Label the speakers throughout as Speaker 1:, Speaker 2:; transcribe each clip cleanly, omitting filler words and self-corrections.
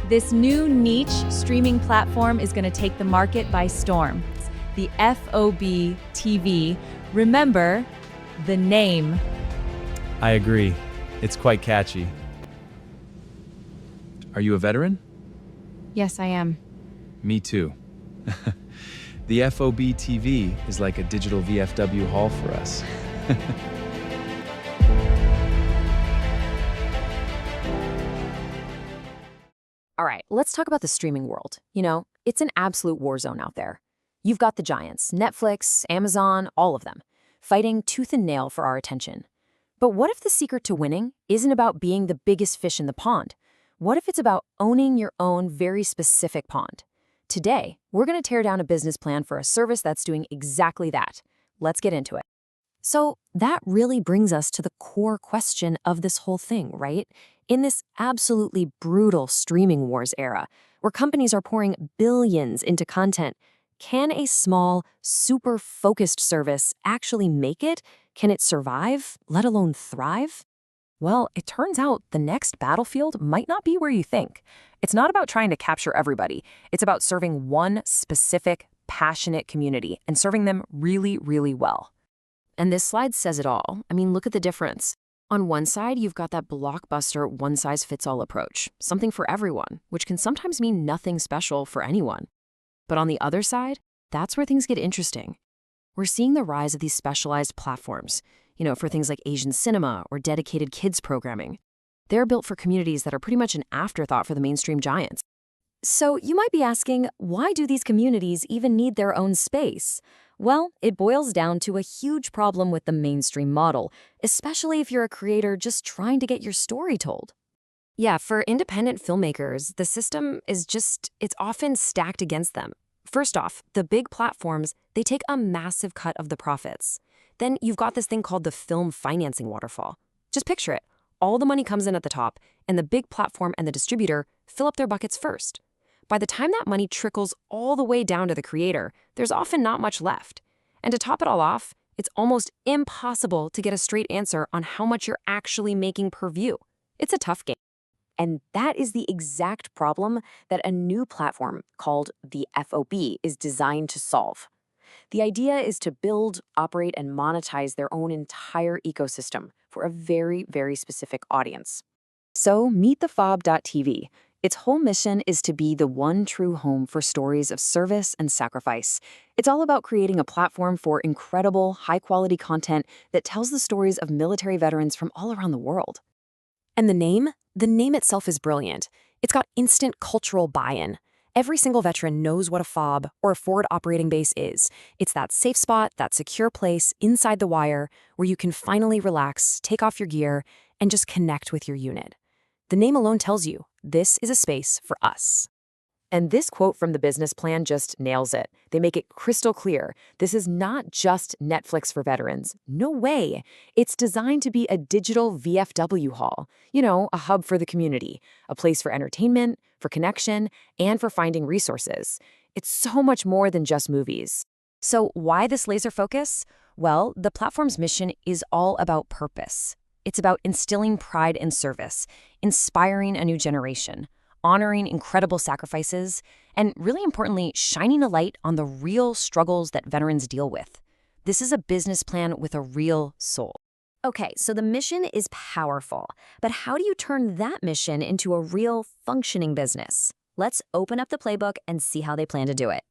Speaker 1: This new niche streaming platform is going to take the market by storm. It's the FOB TV. Remember the name.
Speaker 2: I agree. It's quite catchy. Are you a veteran?
Speaker 1: Yes, I am.
Speaker 2: Me too. The FOB TV is like a digital VFW hall for us.
Speaker 3: All right, let's talk about the streaming world. It's an absolute war zone out there. You've got the giants, Netflix, Amazon, all of them, fighting tooth and nail for our attention. But what if the secret to winning isn't about being the biggest fish in the pond? What if it's about owning your own very specific pond? Today, we're going to tear down a business plan for a service that's doing exactly that. Let's get into it. So that really brings us to the core question of this whole thing, right? In this absolutely brutal streaming wars era, where companies are pouring billions into content, can a small, super focused service actually make it? Can it survive, let alone thrive? Well, it turns out the next battlefield might not be where you think. It's not about trying to capture everybody. It's about serving one specific, passionate community and serving them really, really well. And this slide says it all. I mean, look at the difference. On one side, you've got that blockbuster one-size-fits-all approach, something for everyone, which can sometimes mean nothing special for anyone. But on the other side, that's where things get interesting. We're seeing the rise of these specialized platforms, for things like Asian cinema or dedicated kids programming. They're built for communities that are pretty much an afterthought for the mainstream giants. So you might be asking, why do these communities even need their own space? Well, it boils down to a huge problem with the mainstream model, especially if you're a creator just trying to get your story told. Yeah, for independent filmmakers, the system is it's often stacked against them. First off, the big platforms, they take a massive cut of the profits. Then you've got this thing called the film financing waterfall. Just picture it. All the money comes in at the top, and the big platform and the distributor fill up their buckets first. By the time that money trickles all the way down to the creator, there's often not much left. And to top it all off, it's almost impossible to get a straight answer on how much you're actually making per view. It's a tough game. And that is the exact problem that a new platform called the FOB is designed to solve. The idea is to build, operate, and monetize their own entire ecosystem for a very, very specific audience. So meet the Fob.tv. Its whole mission is to be the one true home for stories of service and sacrifice. It's all about creating a platform for incredible, high-quality content that tells the stories of military veterans from all around the world. And the name itself is brilliant. It's got instant cultural buy-in. Every single veteran knows what a FOB, or a forward operating base, is. It's that safe spot, that secure place inside the wire where you can finally relax, take off your gear, and just connect with your unit. The name alone tells you, this is a space for us. And this quote from the business plan just nails it. They make it crystal clear. This is not just Netflix for veterans. No way. It's designed to be a digital VFW hall. A hub for the community, a place for entertainment, for connection, and for finding resources. It's so much more than just movies. So why this laser focus? Well, the platform's mission is all about purpose. It's about instilling pride in service, inspiring a new generation, honoring incredible sacrifices, and really importantly, shining a light on the real struggles that veterans deal with. This is a business plan with a real soul. Okay, so the mission is powerful, but how do you turn that mission into a real functioning business? Let's open up the playbook and see how they plan to do it.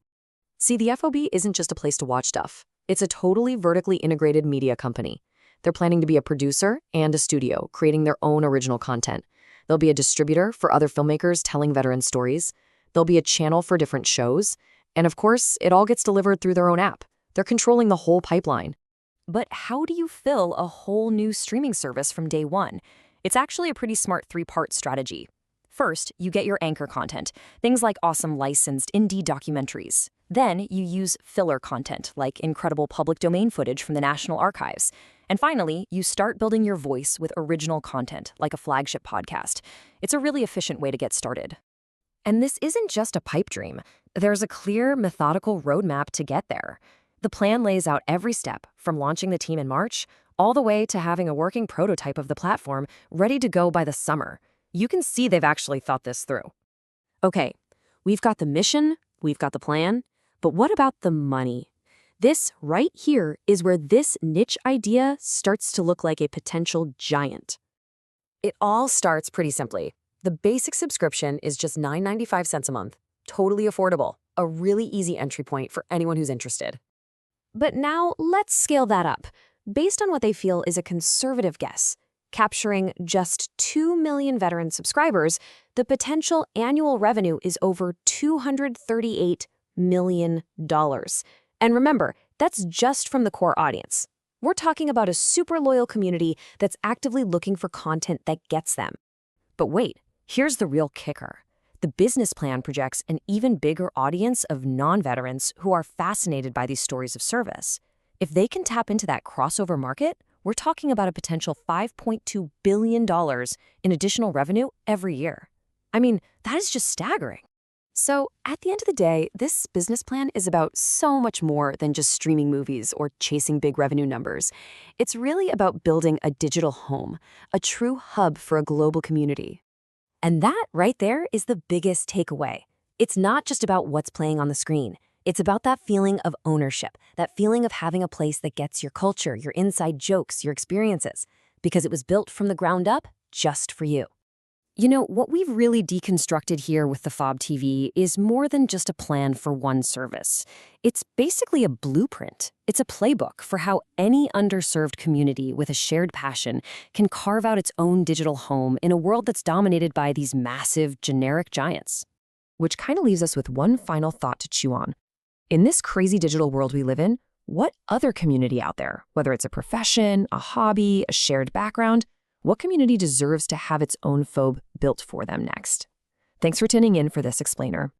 Speaker 3: See, the FOB isn't just a place to watch stuff. It's a totally vertically integrated media company. They're planning to be a producer and a studio, creating their own original content. There'll be a distributor for other filmmakers telling veteran stories. There'll be a channel for different shows. And of course, it all gets delivered through their own app. They're controlling the whole pipeline. But how do you fill a whole new streaming service from day one? It's actually a pretty smart three-part strategy. First, you get your anchor content, things like awesome licensed indie documentaries. Then you use filler content, like incredible public domain footage from the National Archives. And finally, you start building your voice with original content, like a flagship podcast. It's a really efficient way to get started. And this isn't just a pipe dream. There's a clear, methodical roadmap to get there. The plan lays out every step, from launching the team in March, all the way to having a working prototype of the platform ready to go by the summer. You can see they've actually thought this through. Okay, we've got the mission, we've got the plan, but what about the money? This right here is where this niche idea starts to look like a potential giant. It all starts pretty simply. The basic subscription is just $9.95 a month. Totally affordable. A really easy entry point for anyone who's interested. But now let's scale that up, based on what they feel is a conservative guess. Capturing just 2 million veteran subscribers, the potential annual revenue is over $238 million. And remember, that's just from the core audience. We're talking about a super loyal community that's actively looking for content that gets them. But wait, here's the real kicker. The business plan projects an even bigger audience of non-veterans who are fascinated by these stories of service. If they can tap into that crossover market, we're talking about a potential $5.2 billion in additional revenue every year. I mean, that is just staggering. So, at the end of the day, this business plan is about so much more than just streaming movies or chasing big revenue numbers. It's really about building a digital home, a true hub for a global community. And that right there is the biggest takeaway. It's not just about what's playing on the screen. It's about that feeling of ownership, that feeling of having a place that gets your culture, your inside jokes, your experiences, because it was built from the ground up just for you. You know, what we've really deconstructed here with the Fob TV is more than just a plan for one service. It's basically a blueprint. It's a playbook for how any underserved community with a shared passion can carve out its own digital home in a world that's dominated by these massive, generic giants. Which kind of leaves us with one final thought to chew on. In this crazy digital world we live in, what other community out there, whether it's a profession, a hobby, a shared background, what community deserves to have its own Fob built for them next? Thanks for tuning in for this explainer.